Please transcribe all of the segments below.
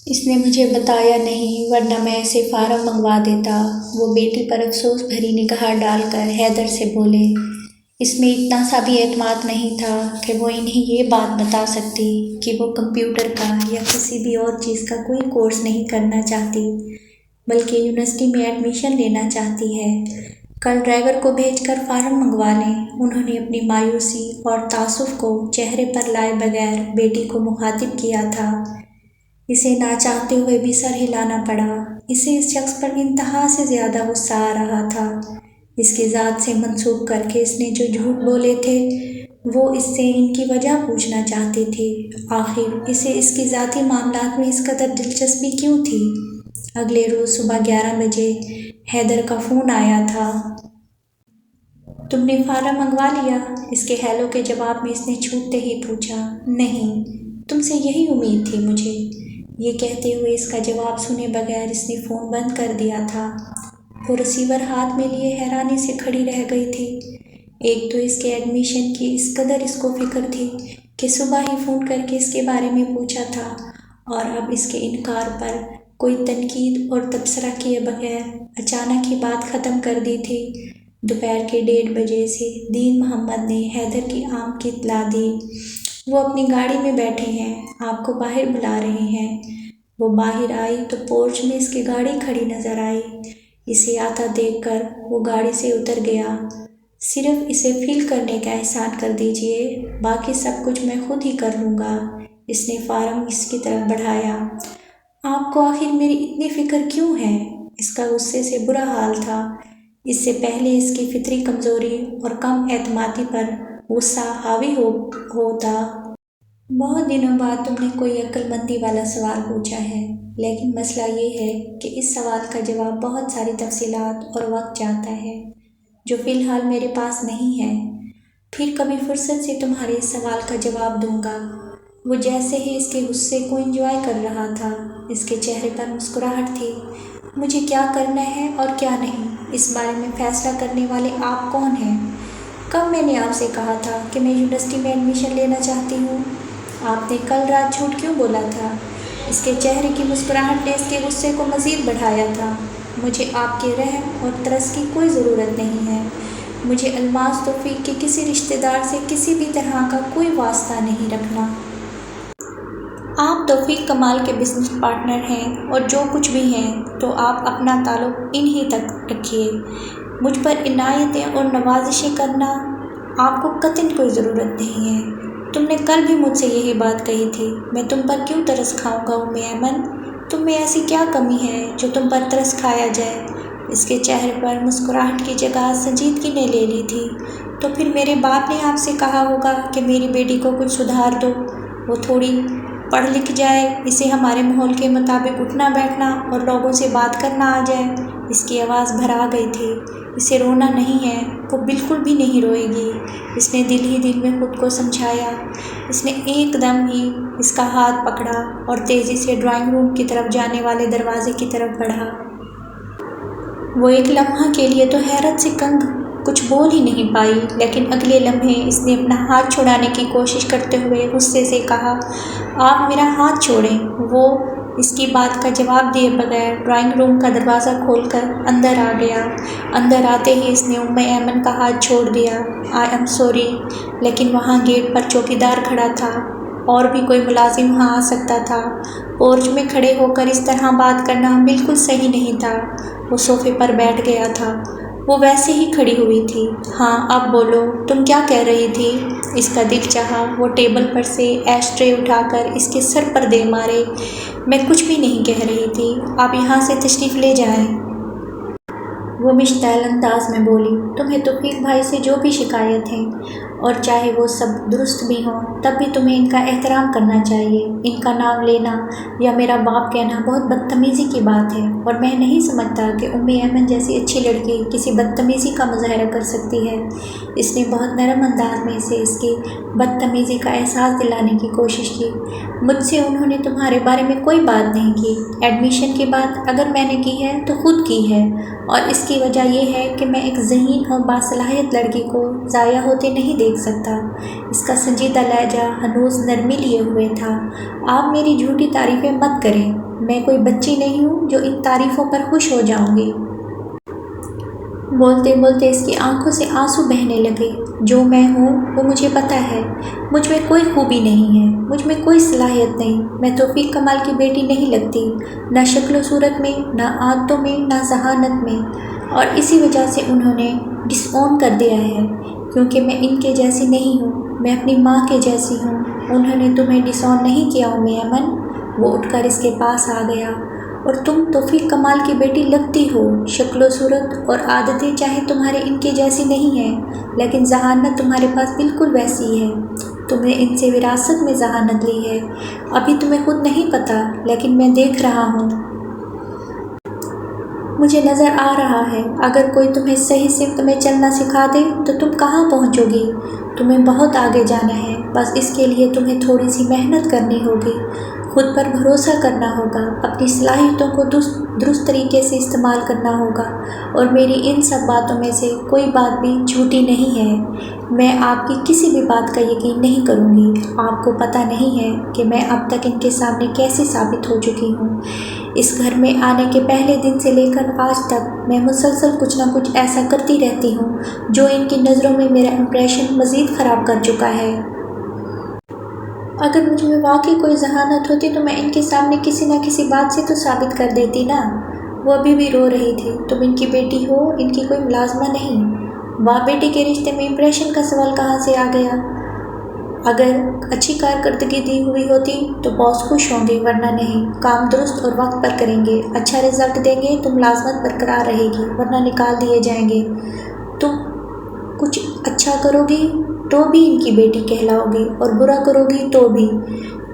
اس نے مجھے بتایا نہیں، ورنہ میں اسے فارم منگوا دیتا۔ وہ بیٹی پر افسوس بھری نگاہ ڈال کر حیدر سے بولے۔ اس میں اتنا سا بھی اعتماد نہیں تھا کہ وہ انہیں یہ بات بتا سکتی کہ وہ کمپیوٹر کا یا کسی بھی اور چیز کا کوئی کورس نہیں کرنا چاہتی، بلکہ یونیورسٹی میں ایڈمیشن لینا چاہتی ہے۔ کل ڈرائیور کو بھیج کر فارم منگوا لیں۔ انہوں نے اپنی مایوسی اور تعاسف کو چہرے پر لائے بغیر بیٹی کو مخاطب کیا تھا۔ اسے نہ چاہتے ہوئے بھی سر ہلانا پڑا۔ اسے اس شخص پر انتہا سے زیادہ غصہ آ رہا تھا۔ اس کی ذات سے منسوب کر کے اس نے جو جھوٹ بولے تھے، وہ اس سے ان کی وجہ پوچھنا چاہتی تھی۔ آخر اسے اس کی ذاتی معاملات میں اس قدر دلچسپی کیوں تھی؟ اگلے روز صبح 11 بجے حیدر کا فون آیا تھا۔ تم نے فارم منگوا لیا؟ اس کے ہیلو کے جواب میں اس نے چھوٹتے ہی پوچھا۔ نہیں، تم سے یہی امید تھی مجھے۔ یہ کہتے ہوئے اس کا جواب سنے بغیر اس نے فون بند کر دیا تھا۔ وہ ریسیور ہاتھ میں لیے حیرانی سے کھڑی رہ گئی تھی۔ ایک تو اس کے ایڈمیشن کی اس قدر اس کو فکر تھی کہ صبح ہی فون کر کے اس کے بارے میں پوچھا تھا، اور اب اس کے انکار پر کوئی تنقید اور تبصرہ کیے بغیر اچانک ہی بات ختم کر دی تھی۔ دوپہر کے 1:30 بجے سے دین محمد نے حیدر کی آمد کی اطلاع دی۔ وہ اپنی گاڑی میں بیٹھے ہیں، آپ کو باہر بلا رہے ہیں۔ وہ باہر آئی تو پورچ میں اس کی گاڑی کھڑی نظر آئی۔ اسے آتا دیکھ کر وہ گاڑی سے اتر گیا۔ صرف اسے فیل کرنے کا احسان کر دیجیے، باقی سب کچھ میں خود ہی کر لوں گا۔ اس نے فارم اس کی طرف بڑھایا۔ آپ کو آخر میری اتنی فکر کیوں ہے؟ اس کا غصے سے برا حال تھا۔ اس سے پہلے اس کی فطری کمزوری اور کم اعتمادی پر غصہ حاوی ہوتا۔ بہت دنوں بعد تم نے کوئی عقل مندی والا سوال پوچھا ہے، لیکن مسئلہ یہ ہے کہ اس سوال کا جواب بہت ساری تفصیلات اور وقت چاہتا ہے، جو فی الحال میرے پاس نہیں ہے۔ پھر کبھی فرصت سے تمہارے اس سوال کا جواب دوں گا۔ وہ جیسے ہی اس کے غصے کو انجوائے کر رہا تھا۔ اس کے چہرے پر مسکراہٹ تھی۔ مجھے کیا کرنا ہے اور کیا نہیں، اس بارے میں فیصلہ کرنے والے آپ کون ہیں؟ کب میں نے آپ سے کہا تھا کہ میں یونیورسٹی میں ایڈمیشن لینا چاہتی ہوں؟ آپ نے کل رات جھوٹ کیوں بولا تھا؟ اس کے چہرے کی مسکراہٹ نے اس کے غصے کو مزید بڑھایا تھا۔ مجھے آپ کے رحم اور ترس کی کوئی ضرورت نہیں ہے۔ مجھے الماس توفیق کے کسی رشتہ دار سے کسی بھی طرح کا کوئی واسطہ نہیں رکھنا۔ آپ توفیق کمال کے بزنس پارٹنر ہیں، اور جو کچھ بھی ہیں تو آپ اپنا تعلق انہی تک رکھیے۔ مجھ پر عنایتیں اور نوازشیں کرنا آپ کو قطعاً کوئی ضرورت نہیں ہے۔ تم نے کل بھی مجھ سے یہی بات کہی تھی۔ میں تم پر کیوں ترس کھاؤں گا ایمن؟ تم میں ایسی کیا کمی ہے جو تم پر ترس کھایا جائے؟ اس کے چہرے پر مسکراہٹ کی جگہ سنجیدگی نے لے لی تھی۔ تو پھر میرے باپ نے آپ سے کہا ہوگا کہ میری بیٹی کو کچھ سدھار دو، وہ تھوڑی پڑھ لکھ جائے، اسے ہمارے ماحول کے مطابق اٹھنا بیٹھنا اور لوگوں سے بات کرنا آ جائے۔ اس کی آواز بھرا گئی تھی۔ اسے رونا نہیں ہے، وہ بالکل بھی نہیں روئے گی۔ اس نے دل ہی دل میں خود کو سمجھایا۔ اس نے ایک دم ہی اس کا ہاتھ پکڑا اور تیزی سے ڈرائنگ روم کی طرف جانے والے دروازے کی طرف بڑھا۔ وہ ایک لمحہ کے لیے تو حیرت سے کنگ کچھ بول ہی نہیں پائی، لیکن اگلے لمحے اس نے اپنا ہاتھ چھڑانے کی کوشش کرتے ہوئے غصے سے کہا، آپ میرا ہاتھ چھوڑیں۔ وہ اس کی بات کا جواب دیے بغیر ڈرائنگ روم کا دروازہ کھول کر اندر آ گیا۔ اندر آتے ہی اس نے ایمن کا ہاتھ چھوڑ دیا۔ آئی ایم سوری، لیکن وہاں گیٹ پر چوکیدار کھڑا تھا، اور بھی کوئی ملازم وہاں آ سکتا تھا۔ پورچ میں کھڑے ہو کر اس طرح بات کرنا بالکل صحیح نہیں تھا۔ وہ صوفے پر بیٹھ گیا تھا۔ وہ ویسے ہی کھڑی ہوئی تھی۔ ہاں اب بولو، تم کیا کہہ رہی تھی؟ اس کا دل چاہا وہ ٹیبل پر سے ایش ٹرے اٹھا کر اس کے سر پر دے مارے۔ میں کچھ بھی نہیں کہہ رہی تھی، آپ یہاں سے تشریف لے جائیں۔ وہ مشتعل انداز میں بولی، تمہیں توفیق بھائی سے جو بھی شکایت ہے، اور چاہے وہ سب درست بھی ہوں، تب بھی تمہیں ان کا احترام کرنا چاہیے۔ ان کا نام لینا یا میرا باپ کہنا بہت بدتمیزی کی بات ہے، اور میں نہیں سمجھتا کہ ایمن جیسی اچھی لڑکی کسی بدتمیزی کا مظاہرہ کر سکتی ہے۔ اس نے بہت نرم انداز میں اسے اس کی بدتمیزی کا احساس دلانے کی کوشش کی۔ مجھ سے انہوں نے تمہارے بارے میں کوئی بات نہیں کی۔ ایڈمیشن کی بات اگر میں نے کی ہے تو خود کی ہے، اور اس کی وجہ یہ ہے کہ میں ایک ذہین اور باصلاحیت لڑکی کو ضائع ہوتے نہیں دیکھ سکتا۔ اس کا سنجیدہ لہجہ ہنوز نرمی لیے ہوئے تھا۔ آپ میری جھوٹی تعریفیں مت کریں۔ میں کوئی بچی نہیں ہوں جو ان تعریفوں پر خوش ہو جاؤں گی۔ بولتے بولتے اس کی آنکھوں سے آنسو بہنے لگے۔ جو میں ہوں وہ مجھے پتہ ہے، مجھ میں کوئی خوبی نہیں ہے، مجھ میں کوئی صلاحیت نہیں، میں توفیق کمال کی بیٹی نہیں لگتی، نہ شکل و صورت میں، نہ عادتوں میں، نہ ذہانت میں، اور اسی وجہ سے انہوں نے ڈس اون کر دیا ہے، کیونکہ میں ان کے جیسی نہیں ہوں، میں اپنی ماں کے جیسی ہوں۔ انہوں نے تمہیں ڈس اون نہیں کیا ام ایمن؟ وہ اٹھ کر اس کے پاس آ گیا۔ اور تم توفیق کمال کی بیٹی لگتی ہو، شکل و صورت اور عادتیں چاہے تمہارے ان کے جیسی نہیں ہیں، لیکن ذہانت تمہارے پاس بالکل ویسی ہے۔ تم نے ان سے وراثت میں ذہانت لی ہے، ابھی تمہیں خود نہیں پتہ، لیکن میں دیکھ رہا ہوں، مجھے نظر آ رہا ہے۔ اگر کوئی تمہیں صحیح سمت میں چلنا سکھا دے تو تم کہاں پہنچو گی؟ تمہیں بہت آگے جانا ہے، بس اس کے لیے تمہیں تھوڑی سی محنت کرنی ہوگی، خود پر بھروسہ کرنا ہوگا، اپنی صلاحیتوں کو درست طریقے سے استعمال کرنا ہوگا، اور میری ان سب باتوں میں سے کوئی بات بھی جھوٹی نہیں ہے۔ میں آپ کی کسی بھی بات کا یقین نہیں کروں گی۔ آپ کو پتہ نہیں ہے کہ میں اب تک ان کے سامنے کیسے ثابت ہو چکی ہوں۔ اس گھر میں آنے کے پہلے دن سے لے کر آج تک میں مسلسل کچھ نہ کچھ ایسا کرتی رہتی ہوں جو ان کی نظروں میں میرا امپریشن مزید خراب کر چکا ہے۔ اگر مجھ میں واقعی کوئی ذہانت ہوتی تو میں ان کے سامنے کسی نہ کسی بات سے تو ثابت کر دیتی نا۔ وہ ابھی بھی رو رہی تھی۔ تم ان کی بیٹی ہو، ان کی کوئی ملازمہ نہیں۔ باپ بیٹی کے رشتے میں امپریشن کا سوال کہاں سے آ گیا؟ اگر اچھی کارکردگی دی ہوئی ہوتی تو باس خوش ہوں گے، ورنہ نہیں۔ کام درست اور وقت پر کریں گے، اچھا رزلٹ دیں گے تو ملازمت برقرار رہے گی، ورنہ نکال دیے جائیں گے۔ تم کچھ اچھا کرو گی تو بھی ان کی بیٹی کہلاؤ گی، اور برا کرو گی تو بھی۔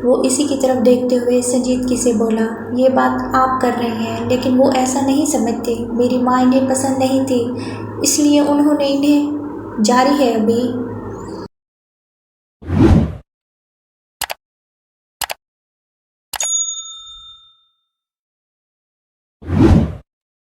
وہ اسی کی طرف دیکھتے ہوئے سنجیدگی سے بولا، یہ بات آپ کر رہے ہیں، لیکن وہ ایسا نہیں سمجھتے۔ میری ماں انہیں پسند نہیں تھی، اس لیے انہوں نے انہیں جاری ہے ابھی